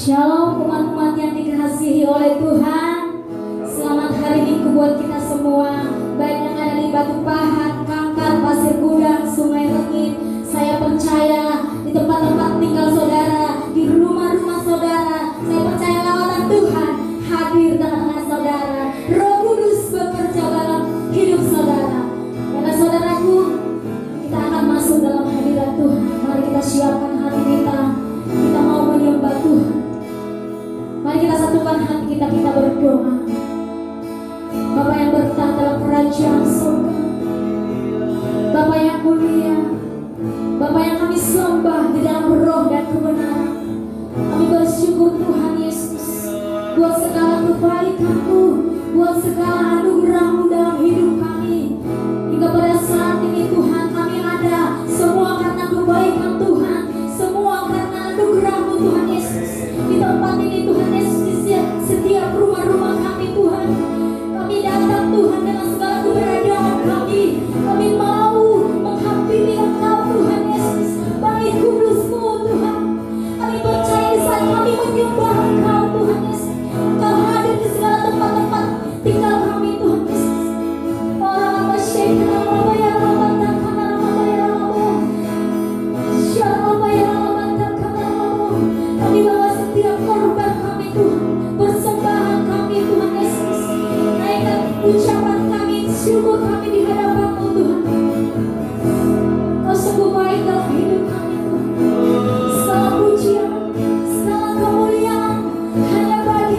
Shalom umat-umat yang dikasihi oleh Tuhan. Selamat hari Minggu buat kita semua, baik yang ada di Batu Pahat, Kangkar, Pasir Gudang, Sungai Lengit. Saya percaya di tempat-tempat tinggal saudara, di rumah-rumah saudara, saya percaya lawatan Tuhan hadir tengah-tengah saudara. Roh Kudus bekerja dalam hidup saudara. Karena saudaraku, kita akan masuk dalam hadirat Tuhan. Mari kita siapkan hati kita. Kita mau menyembah Tuhan. Mari kita satukan hati kita berdoa. Bapa yang bertahta dalam kerajaan surga, Bapa yang mulia, Bapa yang kami sembah di dalam roh dan kebenaran. Kami bersyukur Tuhan Yesus buat segala kebaikan-Mu, buat segala anugerah-Mu dalam hidup kami. Hingga pada saat ini Tuhan, kami ada semua karena kebaikan Tuhan, semua karena anugerah-Mu Tuhan Yesus. Di tempat ini Tuhan Yesus, di setiap rumah-rumah kami Tuhan, kami datang Tuhan dengan segala keberadaan kami. Kami mau menghampiri Engkau Tuhan Yesus, bait kudus-Mu Tuhan. Kami percaya di saat kami menyembah Engkau Tuhan Yesus, Engkau hadir di segala tempat-tempat tinggal kami Tuhan Yesus. Orang masyarakat apa yang mengatakan apa yang mau, siapa yang mengatakan mau. Kami bawa setiap korban kami Tuhan, persembahan kami Tuhan Yesus, naikkan ucapan kami, syukur kami di hadapan-Mu Tuhan. Kau sungguh baik dalam hidup kami Tuhan. Segala pujian, segala kemuliaan hanya bagi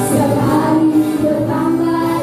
Setiap hari bertambah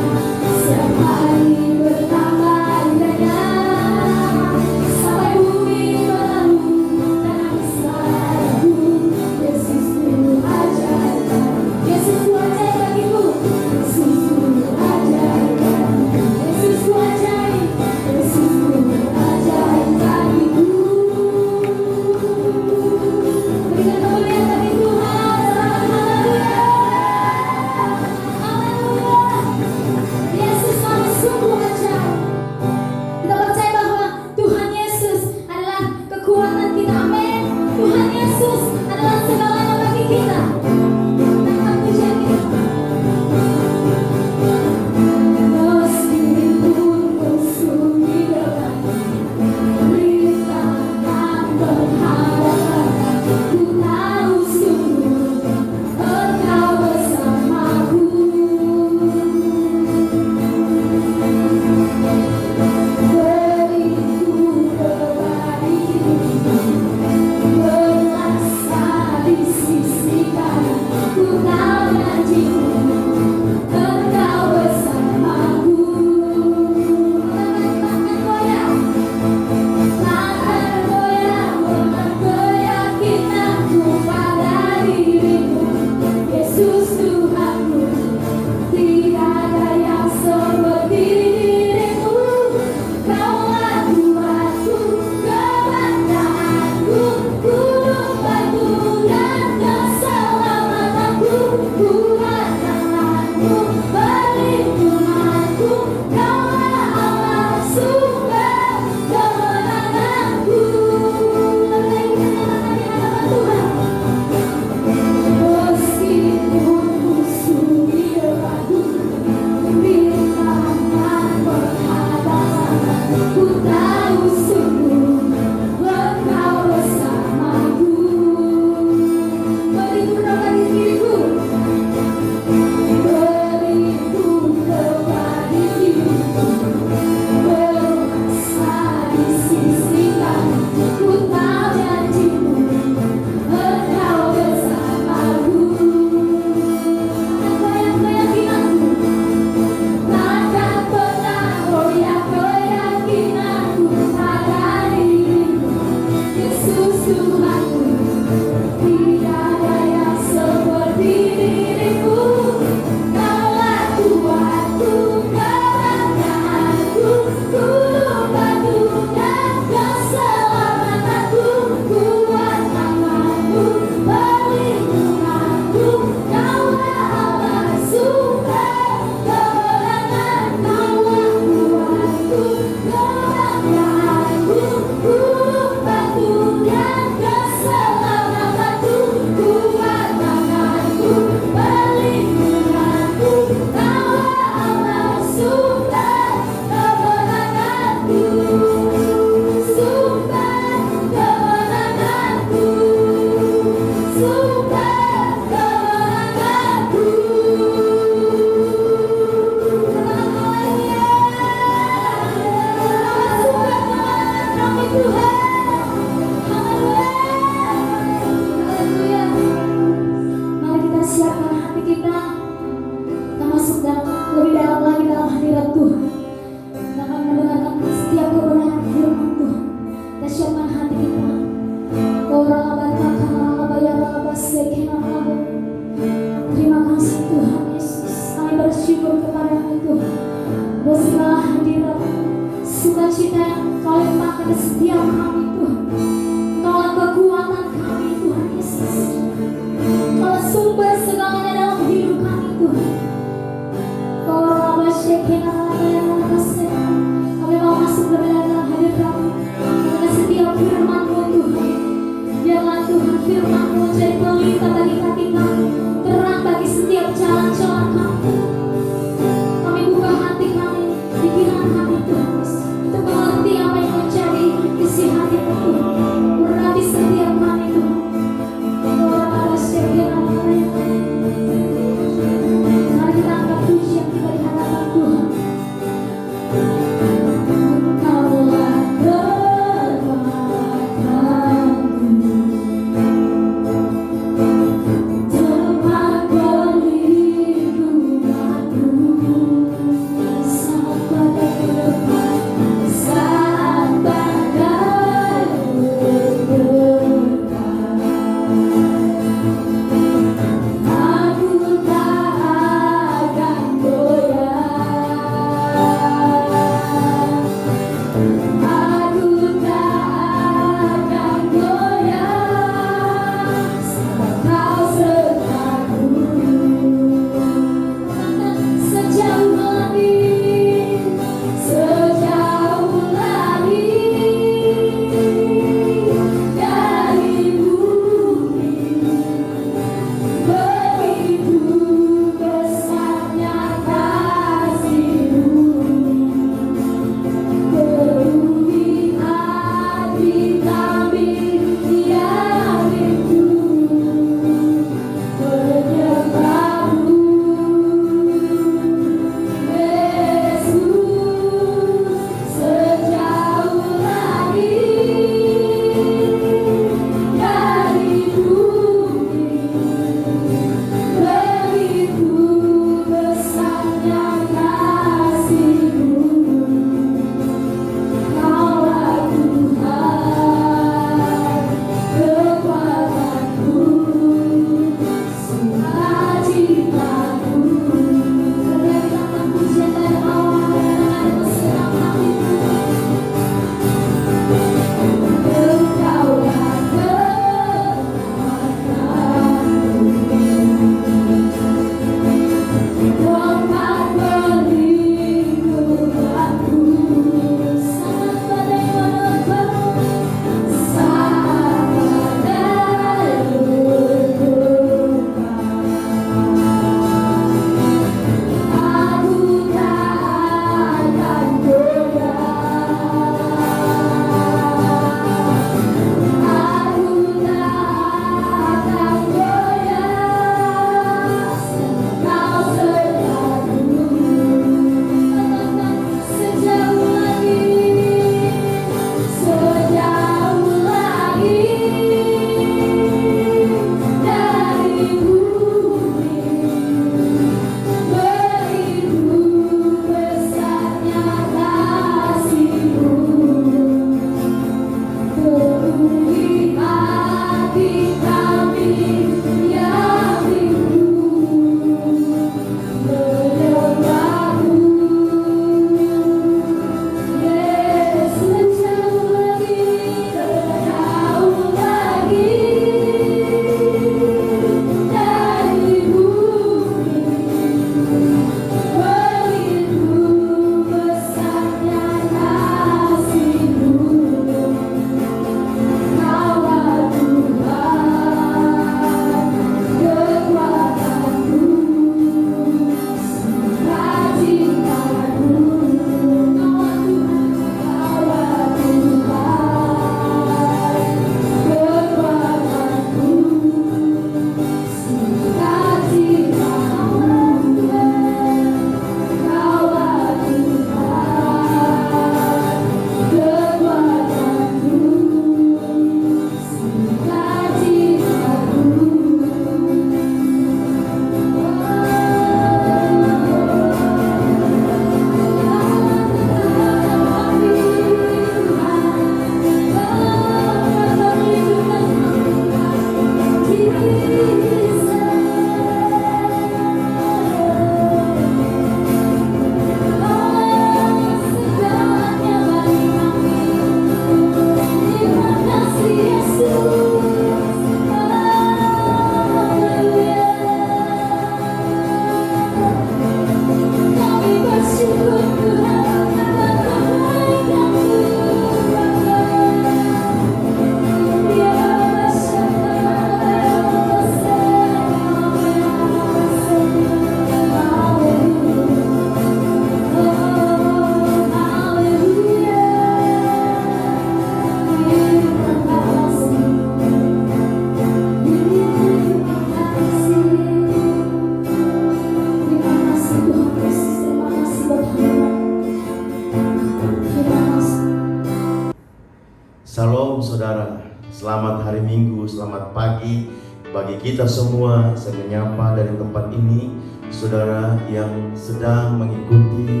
Salam saudara, selamat hari Minggu, selamat pagi bagi kita semua. Saya menyapa dari tempat ini saudara yang sedang mengikuti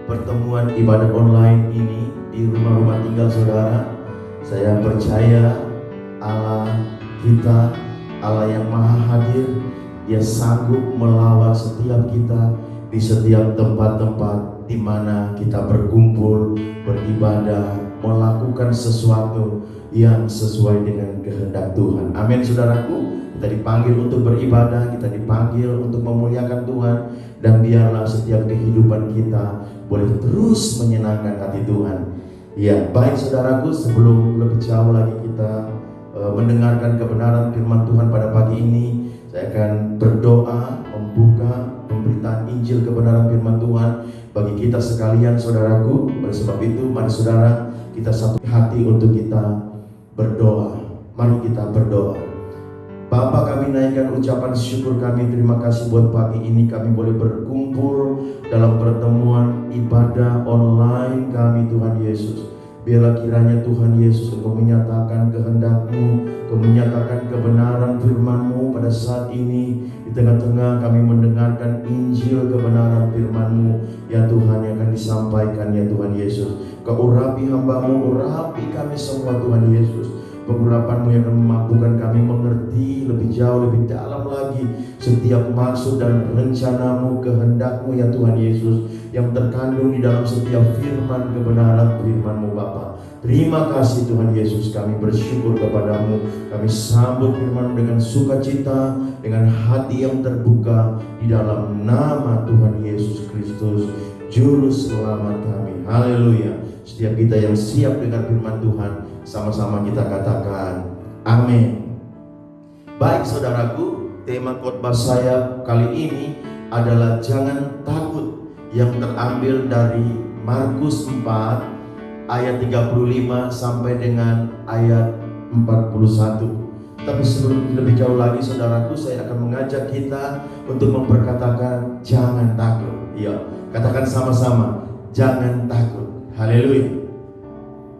pertemuan ibadah online ini di rumah-rumah tinggal saudara. Saya percaya Allah kita, Allah yang maha hadir, Dia sanggup melawat setiap kita di setiap tempat-tempat di mana kita berkumpul, beribadah, melakukan sesuatu yang sesuai dengan kehendak Tuhan. Amin saudaraku. Kita dipanggil untuk beribadah, kita dipanggil untuk memuliakan Tuhan, dan biarlah setiap kehidupan kita boleh terus menyenangkan hati Tuhan. Ya, baik saudaraku, sebelum lebih jauh lagi kita mendengarkan kebenaran firman Tuhan pada pagi ini, saya akan berdoa membuka pemberitaan Injil kebenaran firman Tuhan bagi kita sekalian saudaraku. Oleh sebab itu, mari saudara kita satu hati untuk kita berdoa. Mari kita berdoa. Bapa, kami naikkan ucapan syukur kami, terima kasih buat pagi ini kami boleh berkumpul dalam pertemuan ibadah online kami Tuhan Yesus. Biarlah kiranya Tuhan Yesus Engkau menyatakan kehendak-Mu, Engkau menyatakan kebenaran firman-Mu pada saat ini. Di tengah-tengah kami mendengarkan Injil kebenaran firman-Mu, ya Tuhan, yang akan disampaikan ya Tuhan Yesus. Kau urapi hamba-Mu, urapi kami semua Tuhan Yesus. Pengurapan-Mu yang akan memampukan kami mengerti lebih jauh, lebih dalam lagi setiap maksud dan rencana-Mu, kehendak-Mu ya Tuhan Yesus, yang terkandung di dalam setiap firman kebenaran firman-Mu Bapa. Terima kasih Tuhan Yesus, kami bersyukur kepadamu. Kami sambut firman-Mu dengan sukacita, dengan hati yang terbuka, di dalam nama Tuhan Yesus Kristus, Juru Selamat kami. Haleluya. Setiap kita yang siap dengan firman Tuhan, sama-sama kita katakan amin. Baik saudaraku, tema khotbah saya kali ini adalah jangan takut, yang terambil dari Markus 4 ayat 35 sampai dengan ayat 41. Tapi sebelum lebih jauh lagi saudaraku, saya akan mengajak kita untuk memperkatakan jangan takut. Ya, katakan sama-sama, jangan takut. Haleluya.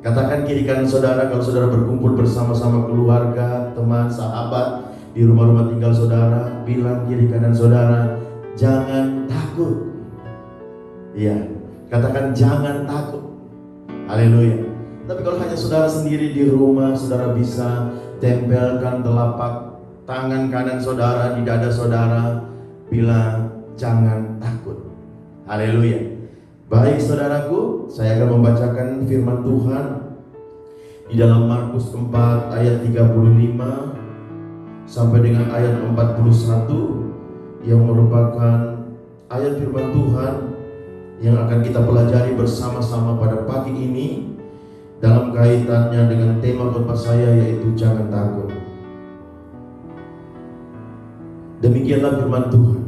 Katakan kiri kanan saudara, kalau saudara berkumpul bersama-sama keluarga, teman, sahabat di rumah-rumah tinggal saudara, bilang kiri kanan saudara, jangan takut. Iya, katakan jangan takut. Haleluya. Tapi kalau hanya saudara sendiri di rumah, saudara bisa tempelkan telapak tangan kanan saudara di dada saudara, bilang jangan takut. Haleluya. Baik saudaraku, saya akan membacakan firman Tuhan di dalam Markus 4 ayat 35 sampai dengan ayat 41, yang merupakan ayat firman Tuhan yang akan kita pelajari bersama-sama pada pagi ini dalam kaitannya dengan tema khotbah saya, yaitu jangan takut. Demikianlah firman Tuhan.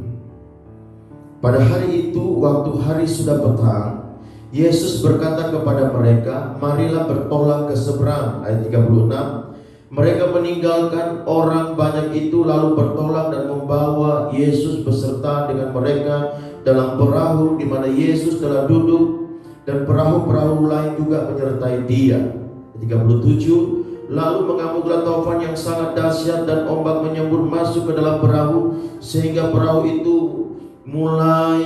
Pada hari itu, waktu hari sudah petang, Yesus berkata kepada mereka, marilah bertolak ke seberang. Ayat 36. Mereka meninggalkan orang banyak itu lalu bertolak dan membawa Yesus beserta dengan mereka dalam perahu di mana Yesus telah duduk, dan perahu-perahu lain juga menyertai Dia. 37. Lalu mengamuklah taufan yang sangat dahsyat dan ombak menyembur masuk ke dalam perahu sehingga perahu itu mulai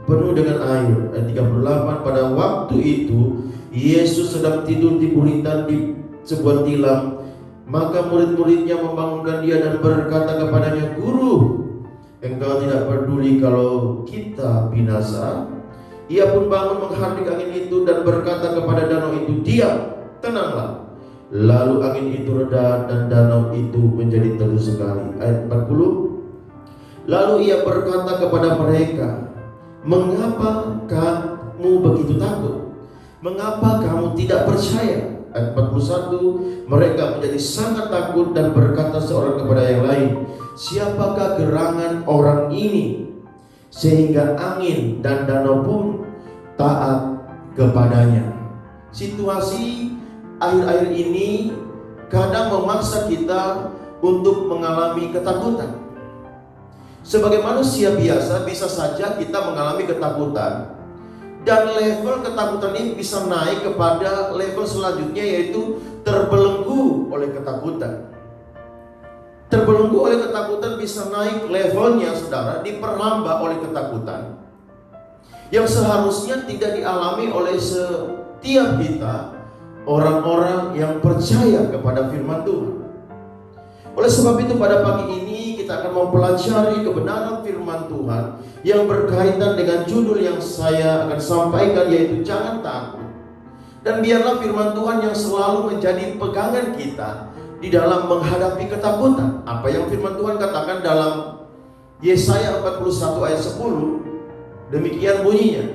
penuh dengan air. Ayat 38. Pada waktu itu Yesus sedang tidur di buritan di sebuah tilam. Maka murid-muridnya membangunkan dia dan berkata kepadanya, "Guru, engkau tidak peduli kalau kita binasa?" Ia pun bangun menghardik angin itu dan berkata kepada danau itu, "Diam, tenanglah." Lalu angin itu reda dan danau itu menjadi teduh sekali. Ayat 40. Lalu ia berkata kepada mereka, "Mengapa kamu begitu takut? Mengapa kamu tidak percaya?" Ayat 41. Mereka menjadi sangat takut dan berkata seorang kepada yang lain, "Siapakah gerangan orang ini sehingga angin dan danau pun taat kepadanya?" Situasi akhir-akhir ini kadang memaksa kita untuk mengalami ketakutan. Sebagai manusia biasa, bisa saja kita mengalami ketakutan, dan level ketakutan ini bisa naik kepada level selanjutnya, yaitu terbelenggu oleh ketakutan. Terbelenggu oleh ketakutan bisa naik levelnya, saudara, diperhamba oleh ketakutan yang seharusnya tidak dialami oleh setiap kita, orang-orang yang percaya kepada firman Tuhan. Oleh sebab itu pada pagi ini kita akan mempelajari kebenaran firman Tuhan yang berkaitan dengan judul yang saya akan sampaikan, yaitu jangan takut. Dan biarlah firman Tuhan yang selalu menjadi pegangan kita di dalam menghadapi ketakutan. Apa yang firman Tuhan katakan dalam Yesaya 41 ayat 10, demikian bunyinya,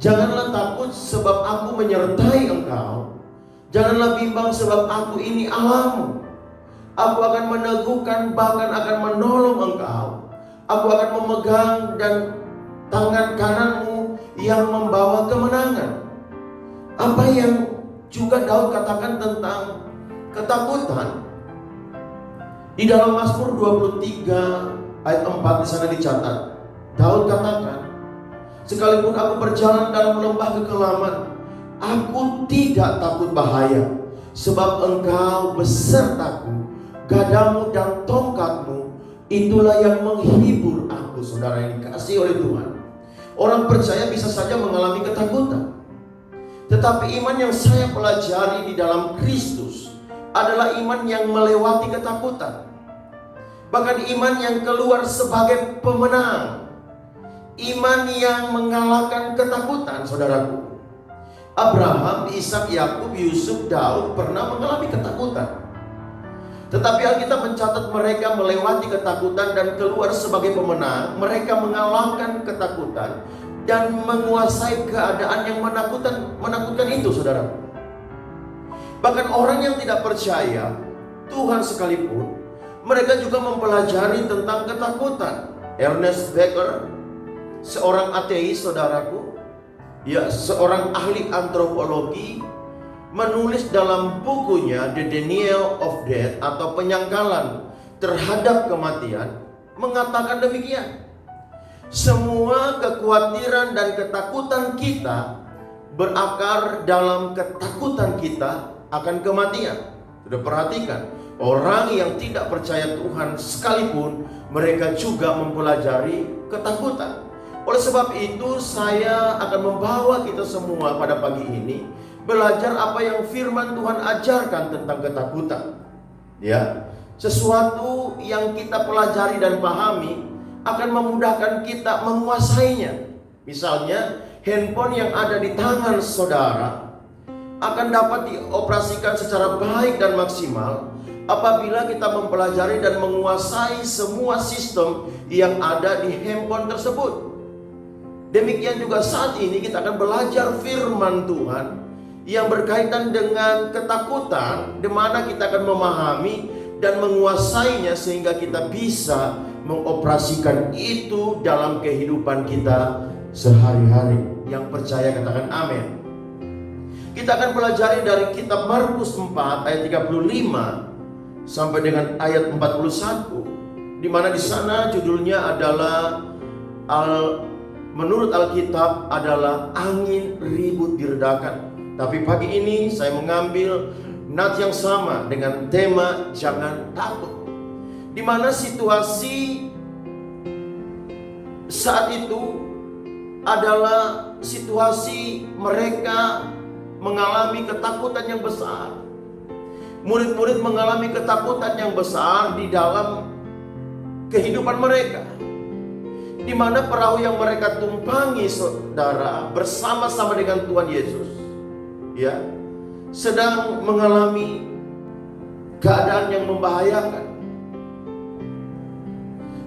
"Janganlah takut sebab aku menyertai engkau. Janganlah bimbang sebab aku ini Allahmu. Aku akan meneguhkan, bahkan akan menolong engkau. Aku akan memegang dan tangan kananmu yang membawa kemenangan." Apa yang juga Daud katakan tentang ketakutan di dalam Mazmur 23 ayat 4 di sana dicatat. Daud katakan, "Sekalipun aku berjalan dalam lembah kekelaman, aku tidak takut bahaya, sebab engkau besertaku. Gadamu dan tongkatmu itulah yang menghibur aku." Saudara yang dikasihi oleh Tuhan, orang percaya bisa saja mengalami ketakutan, tetapi iman yang saya pelajari di dalam Kristus adalah iman yang melewati ketakutan. Bahkan iman yang keluar sebagai pemenang, iman yang mengalahkan ketakutan, saudaraku. Abraham, Ishak, Yakub, Yusuf, Daud pernah mengalami ketakutan, tetapi Alkitab mencatat mereka melewati ketakutan dan keluar sebagai pemenang. Mereka mengalahkan ketakutan dan menguasai keadaan yang menakutkan itu, saudara. Bahkan orang yang tidak percaya Tuhan sekalipun, mereka juga mempelajari tentang ketakutan. Ernest Becker, seorang ateis, saudaraku, ya, seorang ahli antropologi, menulis dalam bukunya The Denial of Death atau penyangkalan terhadap kematian, mengatakan demikian: semua kekhawatiran dan ketakutan kita berakar dalam ketakutan kita akan kematian. Sudah perhatikan, orang yang tidak percaya Tuhan sekalipun mereka juga mempelajari ketakutan. Oleh sebab itu saya akan membawa kita semua pada pagi ini belajar apa yang firman Tuhan ajarkan tentang ketakutan. Ya, sesuatu yang kita pelajari dan pahami akan memudahkan kita menguasainya. Misalnya, handphone yang ada di tangan saudara akan dapat dioperasikan secara baik dan maksimal apabila kita mempelajari dan menguasai semua sistem yang ada di handphone tersebut. Demikian juga saat ini kita akan belajar firman Tuhan yang berkaitan dengan ketakutan, di mana kita akan memahami dan menguasainya sehingga kita bisa mengoperasikan itu dalam kehidupan kita sehari-hari. Yang percaya katakan amin. Kita akan pelajari dari kitab Markus 4 ayat 35 sampai dengan ayat 41, di mana di sana judulnya adalah menurut Alkitab adalah angin ribut diredakan. Tapi pagi ini saya mengambil nat yang sama dengan tema jangan takut, di mana situasi saat itu adalah situasi mereka mengalami ketakutan yang besar. Murid-murid mengalami ketakutan yang besar di dalam kehidupan mereka, di mana perahu yang mereka tumpangi, saudara, bersama-sama dengan Tuhan Yesus, ya, sedang mengalami keadaan yang membahayakan.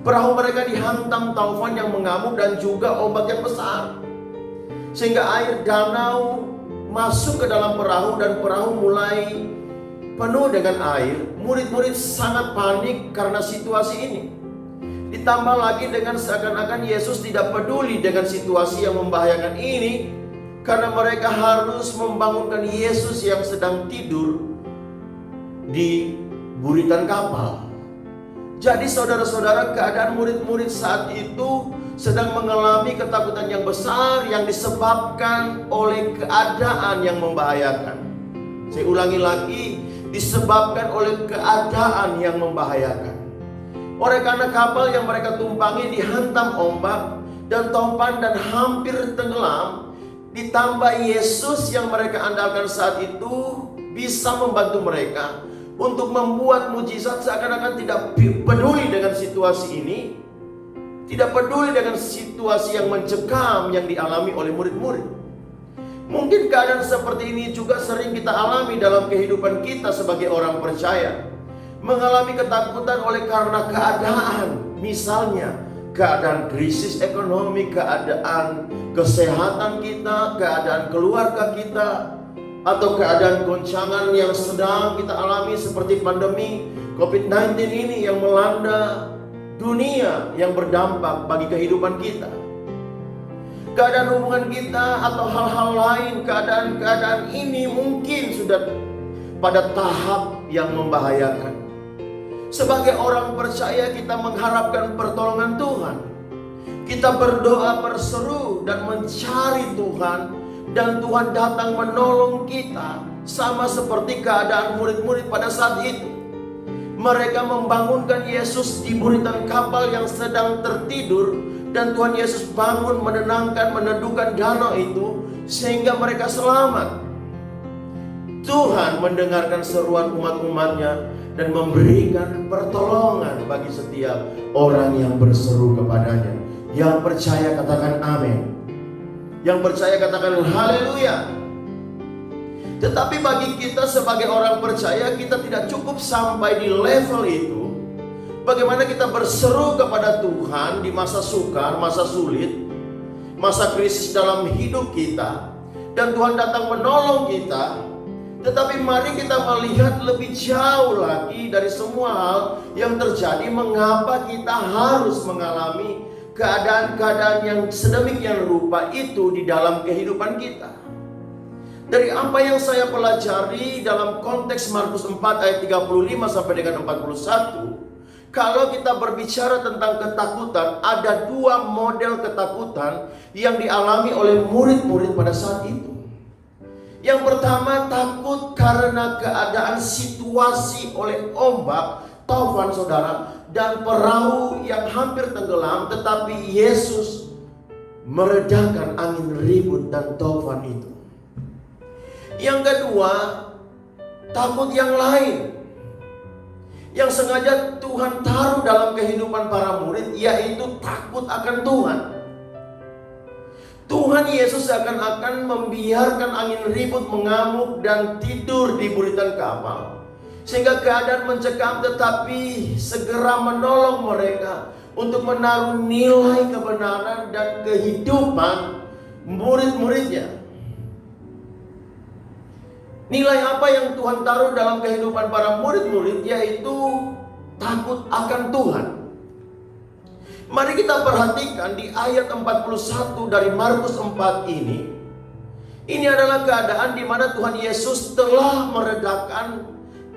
Perahu mereka dihantam taufan yang mengamuk dan juga ombak yang besar, sehingga air danau masuk ke dalam perahu dan perahu mulai penuh dengan air. Murid-murid sangat panik karena situasi ini. Ditambah lagi dengan seakan-akan Yesus tidak peduli dengan situasi yang membahayakan ini, karena mereka harus membangunkan Yesus yang sedang tidur di buritan kapal. Jadi saudara-saudara, keadaan murid-murid saat itu sedang mengalami ketakutan yang besar yang disebabkan oleh keadaan yang membahayakan. Saya ulangi lagi, disebabkan oleh keadaan yang membahayakan. Oleh karena kapal yang mereka tumpangi dihantam ombak dan topan dan hampir tenggelam, ditambah Yesus yang mereka andalkan saat itu bisa membantu mereka untuk membuat mujizat, seakan-akan tidak peduli dengan situasi ini, tidak peduli dengan situasi yang mencekam yang dialami oleh murid-murid. Mungkin keadaan seperti ini juga sering kita alami dalam kehidupan kita sebagai orang percaya. Mengalami ketakutan oleh karena keadaan, misalnya keadaan krisis ekonomi, keadaan kesehatan kita, keadaan keluarga kita, atau keadaan goncangan yang sedang kita alami seperti pandemi COVID-19 ini yang melanda dunia, yang berdampak bagi kehidupan kita. Keadaan hubungan kita atau hal-hal lain, keadaan-keadaan ini mungkin sudah pada tahap yang membahayakan. Sebagai orang percaya kita mengharapkan pertolongan Tuhan. Kita berdoa, berseru dan mencari Tuhan, dan Tuhan datang menolong kita, sama seperti keadaan murid-murid pada saat itu. Mereka membangunkan Yesus di buritan kapal yang sedang tertidur, dan Tuhan Yesus bangun, menenangkan, meneduhkan danau itu sehingga mereka selamat. Tuhan mendengarkan seruan umat-umatnya dan memberikan pertolongan bagi setiap orang yang berseru kepadanya. Yang percaya katakan amin. Yang percaya katakan haleluya. Tetapi bagi kita sebagai orang percaya, kita tidak cukup sampai di level itu. Bagaimana kita berseru kepada Tuhan di masa sukar, masa sulit, masa krisis dalam hidup kita, dan Tuhan datang menolong kita. Tetapi mari kita melihat lebih jauh lagi dari semua hal yang terjadi. Mengapa kita harus mengalami keadaan-keadaan yang sedemikian rupa itu di dalam kehidupan kita? Dari apa yang saya pelajari dalam konteks Markus 4 ayat 35 sampai dengan 41, kalau kita berbicara tentang ketakutan, ada dua model ketakutan yang dialami oleh murid-murid pada saat itu. Yang pertama, takut karena keadaan situasi oleh ombak, taufan, saudara, dan perahu yang hampir tenggelam, tetapi Yesus meredakan angin ribut dan taufan itu. Yang kedua, takut yang lain yang sengaja Tuhan taruh dalam kehidupan para murid, yaitu takut akan Tuhan. Tuhan Yesus akan membiarkan angin ribut mengamuk dan tidur di buritan kapal, sehingga keadaan mencekam, tetapi segera menolong mereka untuk menaruh nilai kebenaran dan kehidupan murid-muridnya. Nilai apa yang Tuhan taruh dalam kehidupan para murid-murid, yaitu takut akan Tuhan. Mari kita perhatikan di ayat 41 dari Markus 4 ini. Ini adalah keadaan di mana Tuhan Yesus telah meredakan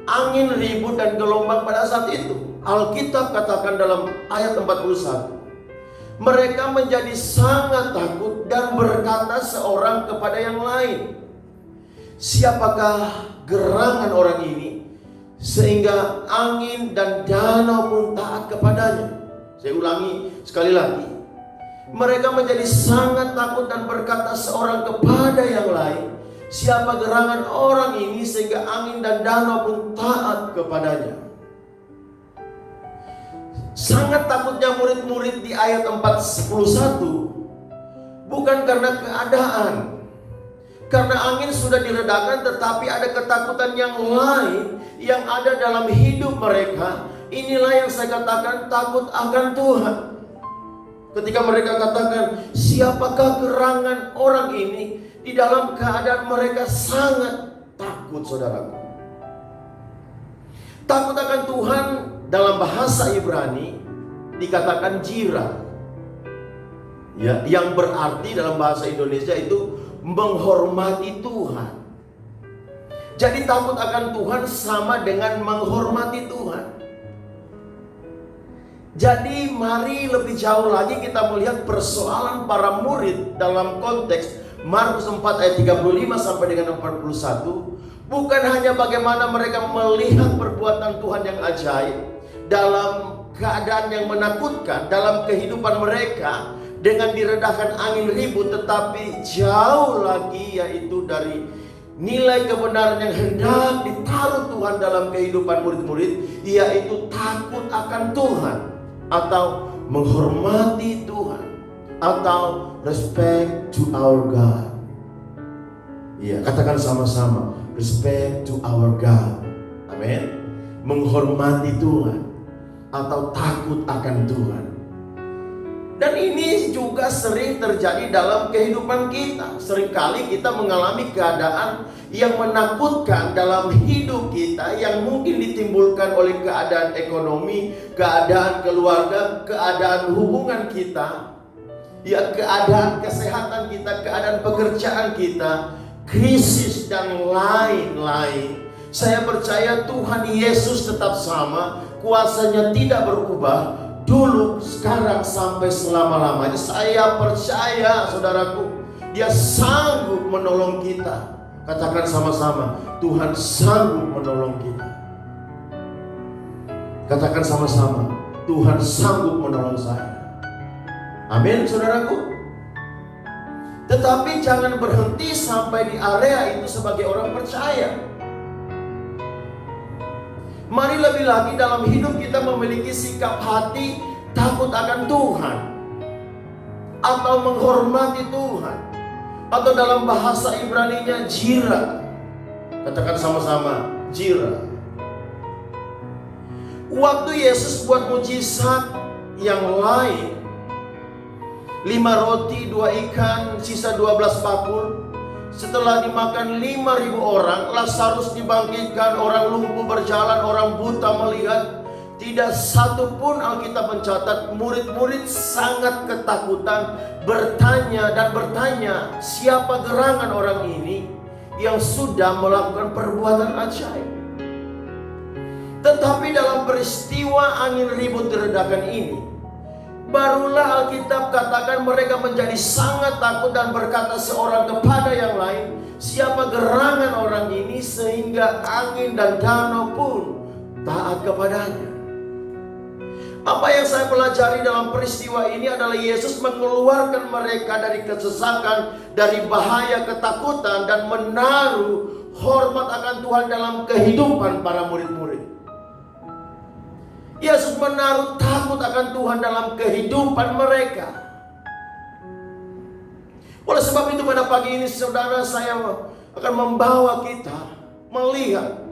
angin ribut dan gelombang pada saat itu. Alkitab katakan dalam ayat 41, mereka menjadi sangat takut dan berkata seorang kepada yang lain, siapakah gerangan orang ini sehingga angin dan danau pun taat kepadanya? Saya ulangi sekali lagi. Mereka menjadi sangat takut dan berkata seorang kepada yang lain, Siapa gerangan orang ini sehingga angin dan danau pun taat kepadanya. Sangat takutnya murid-murid di ayat 4:11 bukan karena keadaan, karena angin sudah diredakan, tetapi ada ketakutan yang lain yang ada dalam hidup mereka. Inilah yang saya katakan takut akan Tuhan. Ketika mereka katakan, siapakah gerangan orang ini? Di dalam keadaan mereka sangat takut, saudaraku. Takut akan Tuhan dalam bahasa Ibrani dikatakan jira, ya, yang berarti dalam bahasa Indonesia itu menghormati Tuhan. Jadi takut akan Tuhan sama dengan menghormati Tuhan. Jadi mari lebih jauh lagi kita melihat persoalan para murid dalam konteks Markus 4 ayat 35 sampai dengan 41. Bukan hanya bagaimana mereka melihat perbuatan Tuhan yang ajaib dalam keadaan yang menakutkan dalam kehidupan mereka dengan diredahkan angin ribut, tetapi jauh lagi yaitu dari nilai kebenaran yang hendak ditaruh Tuhan dalam kehidupan murid-murid, yaitu takut akan Tuhan atau menghormati Tuhan atau respect to our God. Iya, katakan sama-sama, respect to our God. Amin. Menghormati Tuhan atau takut akan Tuhan. Dan ini juga sering terjadi dalam kehidupan kita. Seringkali kita mengalami keadaan yang menakutkan dalam hidup kita, yang mungkin ditimbulkan oleh keadaan ekonomi, keadaan keluarga, keadaan hubungan kita, ya, keadaan kesehatan kita, keadaan pekerjaan kita, krisis dan lain-lain. Saya percaya Tuhan Yesus tetap sama, kuasanya tidak berubah, dulu, sekarang, sampai selama-lamanya. Saya percaya, saudaraku, Dia sanggup menolong kita. Katakan sama-sama, Tuhan sanggup menolong kita. Katakan sama-sama, Tuhan sanggup menolong saya. Amin, saudaraku. Tetapi jangan berhenti sampai di area itu sebagai orang percaya. Mari lebih lagi dalam hidup kita memiliki sikap hati takut akan Tuhan atau menghormati Tuhan, atau dalam bahasa Ibraninya jira. Katakan sama-sama, jira. Waktu Yesus buat mujizat yang lain, 5 roti 2 ikan sisa 12 bakul, setelah dimakan 5.000 orang, Lazarus dibangkitkan, orang lumpuh berjalan, orang buta melihat. Tidak satu pun Alkitab mencatat murid-murid sangat ketakutan, bertanya, siapa gerangan orang ini yang sudah melakukan perbuatan ajaib. Tetapi dalam peristiwa angin ribut diredakan ini, barulah Alkitab katakan mereka menjadi sangat takut dan berkata seorang kepada yang lain, siapa gerangan orang ini sehingga angin dan danau pun taat kepadanya. Apa yang saya pelajari dalam peristiwa ini adalah Yesus mengeluarkan mereka dari kesesakan, dari bahaya ketakutan, dan menaruh hormat akan Tuhan dalam kehidupan para murid-murid. Yesus menaruh takut akan Tuhan dalam kehidupan mereka. Oleh sebab itu pada pagi ini saudara, saya akan membawa kita melihat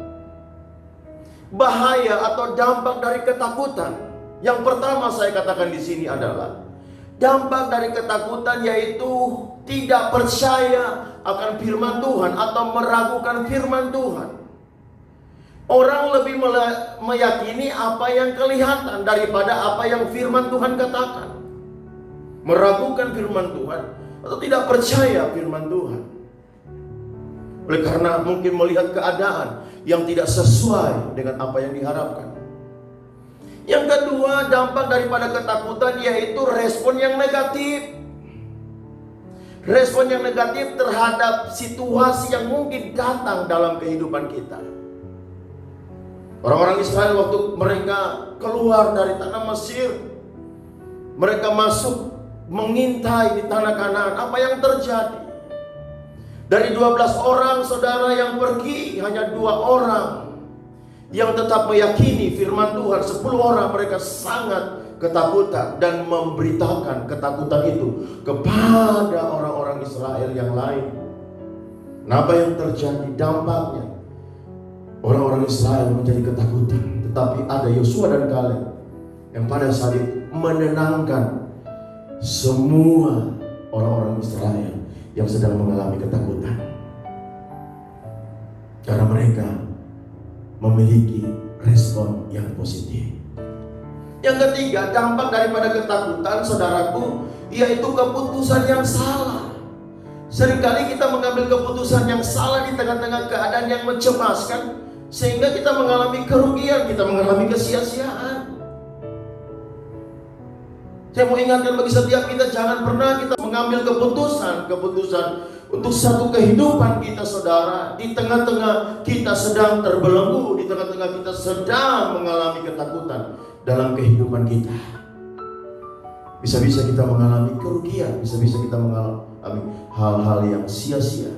bahaya atau dampak dari ketakutan. Yang pertama saya katakan di sini adalah dampak dari ketakutan, yaitu tidak percaya akan firman Tuhan atau meragukan firman Tuhan. Orang lebih meyakini apa yang kelihatan daripada apa yang firman Tuhan katakan. Meragukan firman Tuhan atau tidak percaya firman Tuhan. Oleh karena mungkin melihat keadaan yang tidak sesuai dengan apa yang diharapkan. Yang kedua, dampak daripada ketakutan yaitu respon yang negatif. Respon yang negatif terhadap situasi yang mungkin datang dalam kehidupan kita. Orang-orang Israel waktu mereka keluar dari tanah Mesir, mereka masuk mengintai di tanah Kanaan. Apa yang terjadi? Dari 12 orang saudara yang pergi, hanya 2 orang yang tetap meyakini firman Tuhan. 10 orang mereka sangat ketakutan dan memberitakan ketakutan itu kepada orang-orang Israel yang lain. Nah, apa yang terjadi dampaknya? Orang-orang Israel menjadi ketakutan. Tetapi ada Yosua dan Kaleb yang pada saat itu menenangkan semua orang-orang Israel yang sedang mengalami ketakutan, karena mereka memiliki respon yang positif. Yang ketiga, dampak daripada ketakutan, saudaraku, yaitu keputusan yang salah. Seringkali kita mengambil keputusan yang salah di tengah-tengah keadaan yang mencemaskan, sehingga kita mengalami kerugian, kita mengalami kesia-siaan. Saya mau ingatkan bagi setiap kita, jangan pernah kita mengambil keputusan untuk satu kehidupan kita, saudara, di tengah-tengah kita sedang terbelenggu, di tengah-tengah kita sedang mengalami ketakutan dalam kehidupan kita. Bisa-bisa kita mengalami kerugian, bisa-bisa kita mengalami hal-hal yang sia-sia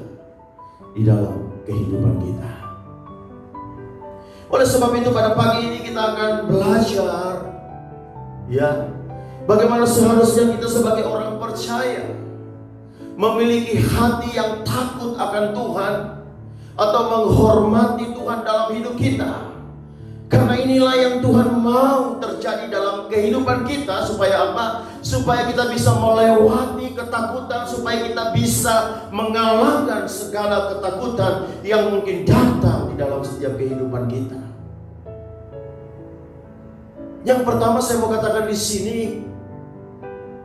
di dalam kehidupan kita. Oleh sebab itu pada pagi ini kita akan belajar, ya, bagaimana seharusnya kita sebagai orang percaya memiliki hati yang takut akan Tuhan atau menghormati Tuhan dalam hidup kita. Karena inilah yang Tuhan mau terjadi dalam kehidupan kita. Supaya apa? Supaya kita bisa melewati ketakutan, supaya kita bisa mengalahkan segala ketakutan yang mungkin datang di dalam setiap kehidupan kita. Yang pertama saya mau katakan di sini,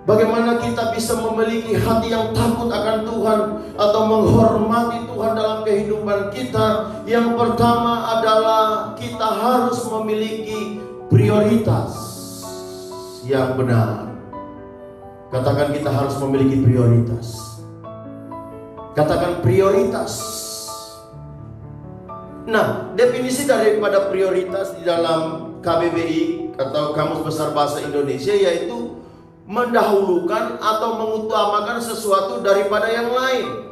bagaimana kita bisa memiliki hati yang takut akan Tuhan atau menghormati Tuhan dalam kehidupan kita. Yang pertama adalah kita harus memiliki prioritas yang benar. Katakan, kita harus memiliki prioritas. Katakan prioritas. Nah, definisi daripada prioritas di dalam KBBI atau Kamus Besar Bahasa Indonesia yaitu mendahulukan atau mengutamakan sesuatu daripada yang lain.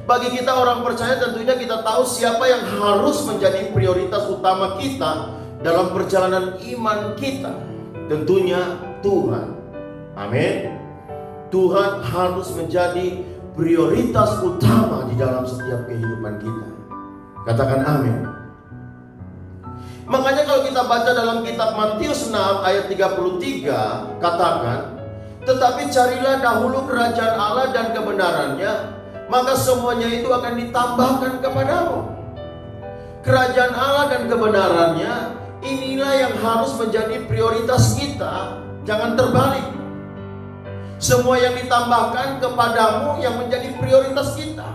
Bagi kita orang percaya, tentunya kita tahu siapa yang harus menjadi prioritas utama kita dalam perjalanan iman kita. Tentunya Tuhan. Amin. Tuhan harus menjadi prioritas utama di dalam setiap kehidupan kita. Katakan amin. Makanya kalau kita baca dalam kitab Matius 6 ayat 33, katakan, tetapi carilah dahulu kerajaan Allah dan kebenarannya, maka semuanya itu akan ditambahkan kepadamu. Kerajaan Allah dan kebenarannya, inilah yang harus menjadi prioritas kita. Jangan terbalik. Semua yang ditambahkan kepadamu yang menjadi prioritas kita.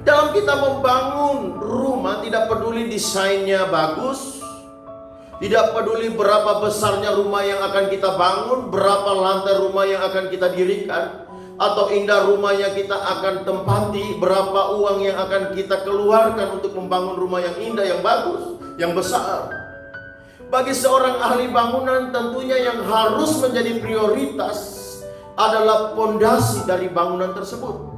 Dalam kita membangun rumah, tidak peduli desainnya bagus, tidak peduli berapa besarnya rumah yang akan kita bangun, berapa lantai rumah yang akan kita dirikan, atau indah rumah yang kita akan tempati, berapa uang yang akan kita keluarkan untuk membangun rumah yang indah, yang bagus, yang besar. Bagi seorang ahli bangunan, tentunya yang harus menjadi prioritas adalah pondasi dari bangunan tersebut.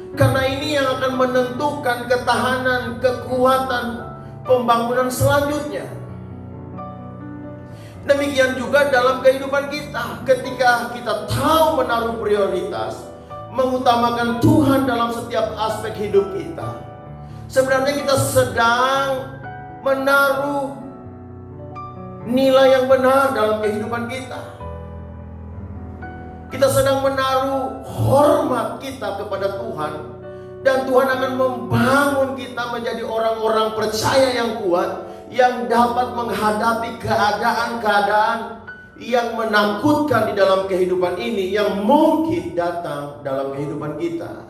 Karena ini yang akan menentukan ketahanan, kekuatan pembangunan selanjutnya. Demikian juga dalam kehidupan kita. Ketika kita tahu menaruh prioritas, mengutamakan Tuhan dalam setiap aspek hidup kita, sebenarnya kita sedang menaruh nilai yang benar dalam kehidupan kita. Kita sedang menaruh hormat kita kepada Tuhan, dan Tuhan akan membangun kita menjadi orang-orang percaya yang kuat, yang dapat menghadapi keadaan-keadaan yang menakutkan di dalam kehidupan ini, yang mungkin datang dalam kehidupan kita.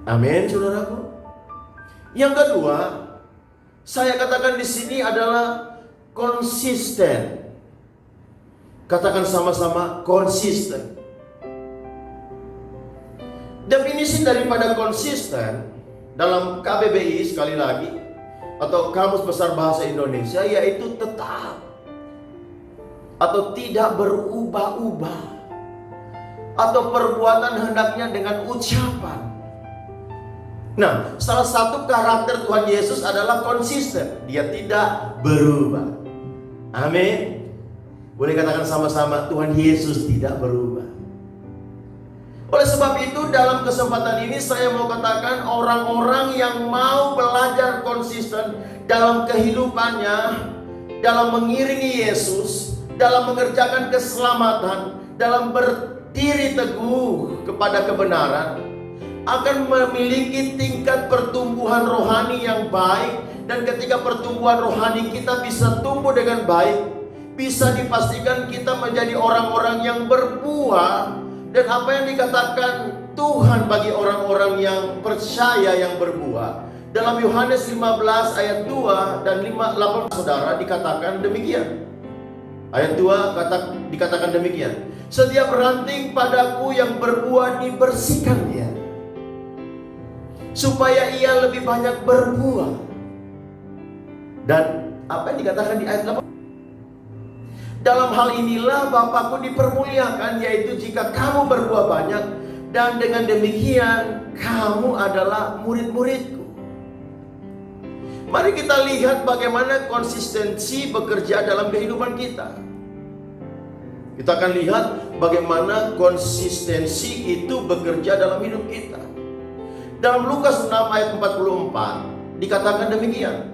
Amin, saudaraku. Yang kedua, saya katakan di sini adalah konsisten. Katakan sama-sama, konsisten. Definisi daripada konsisten dalam KBBI sekali lagi, atau Kamus Besar Bahasa Indonesia, yaitu tetap atau tidak berubah-ubah atau perbuatan hendaknya dengan ucapan. Nah, salah satu karakter Tuhan Yesus adalah konsisten. Dia tidak berubah. Amin. Boleh katakan sama-sama, Tuhan Yesus tidak berubah. Oleh sebab itu, dalam kesempatan ini saya mau katakan, orang-orang yang mau belajar konsisten dalam kehidupannya, dalam mengiringi Yesus, dalam mengerjakan keselamatan, dalam berdiri teguh kepada kebenaran, akan memiliki tingkat pertumbuhan rohani yang baik. Dan ketika pertumbuhan rohani kita bisa tumbuh dengan baik, bisa dipastikan kita menjadi orang-orang yang berbuah. Dan apa yang dikatakan Tuhan bagi orang-orang yang percaya yang berbuah, dalam Yohanes 15 ayat 2 dan 8, saudara, dikatakan demikian. Ayat 2 dikatakan demikian. Setiap ranting padaku yang berbuah dibersihkan dia, supaya ia lebih banyak berbuah. Dan apa yang dikatakan di ayat 8? Dalam hal inilah Bapakku dipermuliakan, yaitu jika kamu berbuah banyak, dan dengan demikian kamu adalah murid-muridku. Mari kita lihat bagaimana konsistensi bekerja dalam kehidupan kita. Kita akan lihat bagaimana konsistensi itu bekerja dalam hidup kita. Dalam Lukas 6 ayat 44 dikatakan demikian.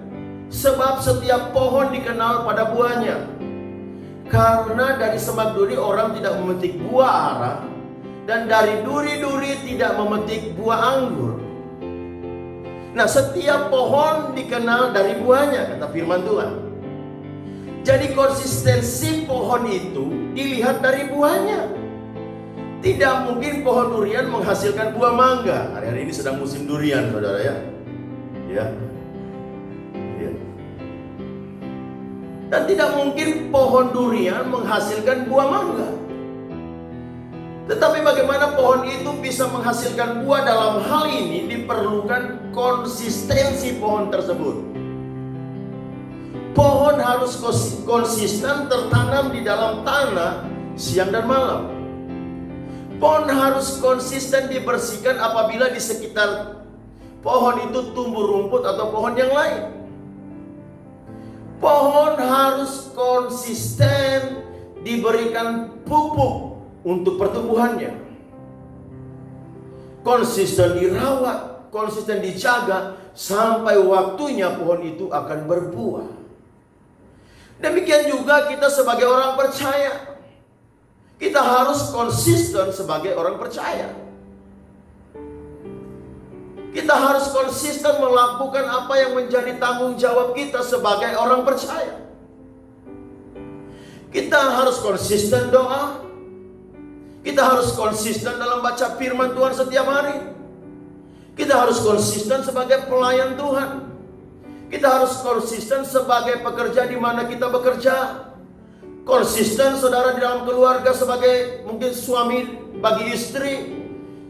Sebab setiap pohon dikenal pada buahnya. Karena dari semak duri orang tidak memetik buah ara, dan dari duri-duri tidak memetik buah anggur. Nah, setiap pohon dikenal dari buahnya, kata firman Tuhan. Jadi konsistensi pohon itu dilihat dari buahnya. Tidak mungkin pohon durian menghasilkan buah mangga. Hari-hari ini sedang musim durian, saudara ya. Ya. Dan tidak mungkin pohon durian menghasilkan buah mangga. Tetapi bagaimana pohon itu bisa menghasilkan buah, dalam hal ini diperlukan konsistensi pohon tersebut. Pohon harus konsisten tertanam di dalam tanah siang dan malam. Pohon harus konsisten dibersihkan apabila di sekitar pohon itu tumbuh rumput atau pohon yang lain. Pohon harus konsisten diberikan pupuk untuk pertumbuhannya. Konsisten dirawat, konsisten dijaga sampai waktunya pohon itu akan berbuah. Demikian juga kita sebagai orang percaya. Kita harus konsisten sebagai orang percaya. Kita harus konsisten melakukan apa yang menjadi tanggung jawab kita sebagai orang percaya. Kita harus konsisten doa. Kita harus konsisten dalam baca firman Tuhan setiap hari. Kita harus konsisten sebagai pelayan Tuhan. Kita harus konsisten sebagai pekerja di mana kita bekerja. Konsisten saudara di dalam keluarga sebagai mungkin suami bagi istri,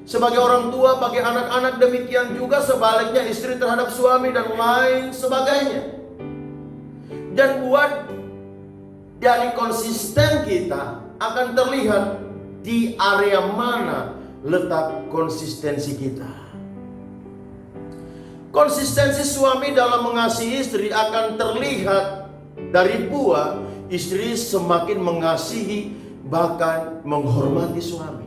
sebagai orang tua bagi anak-anak, demikian juga sebaliknya istri terhadap suami dan lain sebagainya. Dan buat dari konsisten kita akan terlihat di area mana letak konsistensi kita. Konsistensi suami dalam mengasihi istri akan terlihat dari buah istri semakin mengasihi bahkan menghormati suami.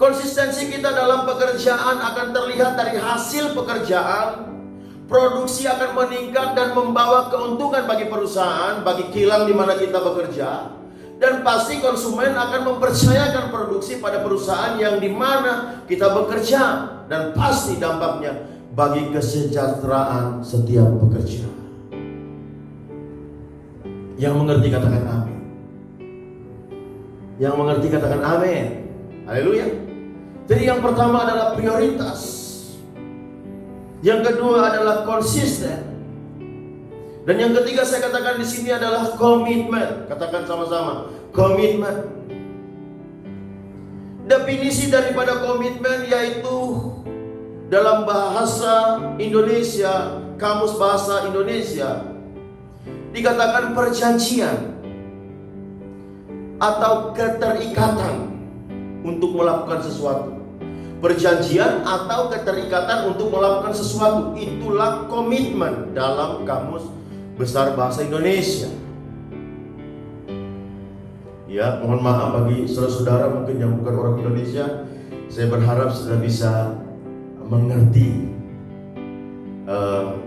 Konsistensi kita dalam pekerjaan akan terlihat dari hasil pekerjaan. Produksi akan meningkat dan membawa keuntungan bagi perusahaan, bagi kilang di mana kita bekerja. Dan pasti konsumen akan mempercayakan produksi pada perusahaan yang di mana kita bekerja. Dan pasti dampaknya bagi kesejahteraan setiap pekerja. Yang mengerti katakan amin. Yang mengerti katakan amin. Haleluya. Jadi yang pertama adalah prioritas. Yang kedua adalah konsisten. Dan yang ketiga saya katakan di sini adalah komitmen. Katakan sama-sama, komitmen. Definisi daripada komitmen yaitu dalam bahasa Indonesia, Kamus Bahasa Indonesia, dikatakan perjanjian. atau keterikatan untuk melakukan sesuatu. Perjanjian atau keterikatan untuk melakukan sesuatu, itulah komitmen dalam Kamus Besar Bahasa Indonesia. Ya, mohon maaf bagi saudara-saudara mungkin yang bukan orang Indonesia. Saya berharap sudah bisa mengerti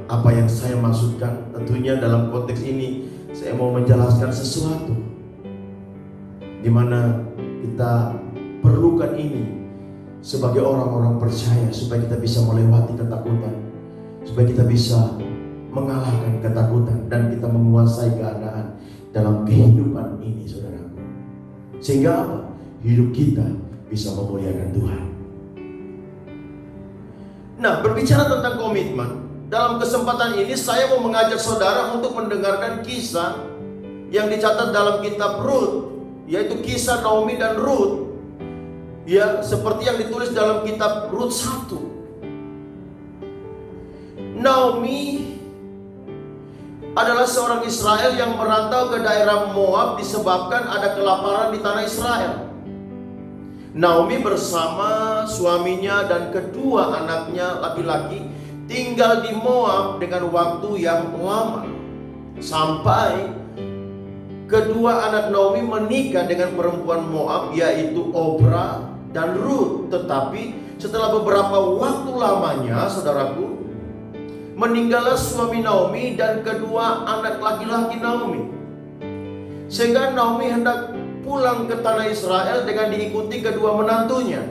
apa yang saya maksudkan. Tentunya dalam konteks ini saya mau menjelaskan sesuatu di mana kita perlukan ini sebagai orang-orang percaya, supaya kita bisa melewati ketakutan, supaya kita bisa mengalahkan ketakutan dan kita menguasai keadaan dalam kehidupan ini, saudaraku. Sehingga apa? Hidup kita bisa memuliakan Tuhan. Nah, berbicara tentang komitmen, dalam kesempatan ini saya mau mengajak saudara untuk mendengarkan kisah yang dicatat dalam kitab Rut, yaitu kisah Naomi dan Rut. Ya, seperti yang ditulis dalam kitab Rut 1. Naomi adalah seorang Israel yang merantau ke daerah Moab disebabkan ada kelaparan di tanah Israel. Naomi bersama suaminya dan kedua anaknya laki-laki tinggal di Moab dengan waktu yang lama, sampai kedua anak Naomi menikah dengan perempuan Moab, yaitu Orpa dan Rut. Tetapi setelah beberapa waktu lamanya, saudaraku, meninggallah suami Naomi dan kedua anak laki-laki Naomi, sehingga Naomi hendak pulang ke tanah Israel dengan diikuti kedua menantunya.